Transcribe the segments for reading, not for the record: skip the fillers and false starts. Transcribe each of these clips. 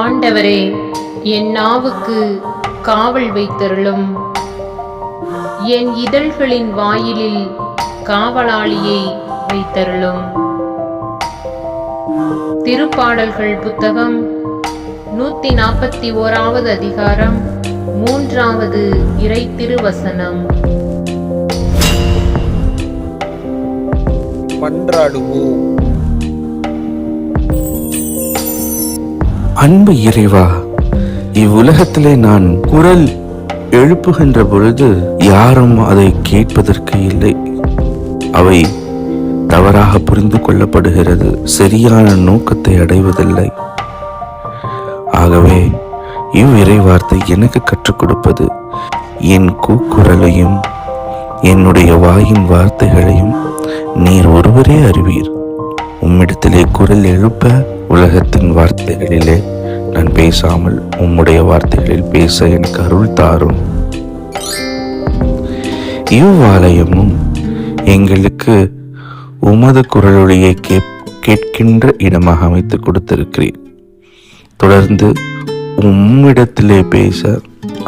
ஆண்டவரே, என் நாவுக்கு காவல் வைத்தருளும். என் இதழ்களின் வாயிலில் காவலாளியை வைத்தருளும். திருப்பாடல்கள் புத்தகம் 141வது அதிகாரம் 3வது இறை திருவசனம். மன்றாடுவோம். அன்பு இறைவா, இவ்வுலகத்திலே நான் குரல் எழுப்புகின்ற பொழுது யாரும் அதை கேட்பதற்கு இல்லை. அவை தவறாக புரிந்து கொள்ளப்படுகிறது, சரியான நோக்கத்தை அடைவதில்லை. ஆகவே இவ்விறை வார்த்தை எனக்கு கற்றுக் கொடுப்பது, என் கூக்குரலையும் என்னுடைய வாயின் வார்த்தைகளையும் நீர் ஒருவரே அறிவீர். உம்மிடத்திலே குரல் எழுப்ப உலகத்தின் வார்த்தைகளிலே நான் பேசாமல் உம்முடைய வார்த்தைகளில் பேச எனக்கு அருள் தாரும். இவ்வாலயமும் எங்களுக்கு உமது குரலொலியை கேட்கின்ற இடமாக அமைத்து கொடுத்திருக்கிறேன். தொடர்ந்து உம்மிடத்திலே பேச,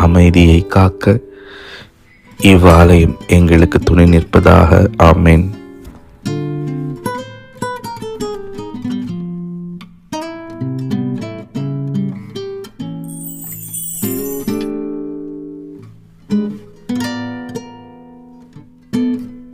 அமைதியை காக்க இவ்வாலயம் எங்களுக்கு துணை நிற்பதாக. ஆமென்.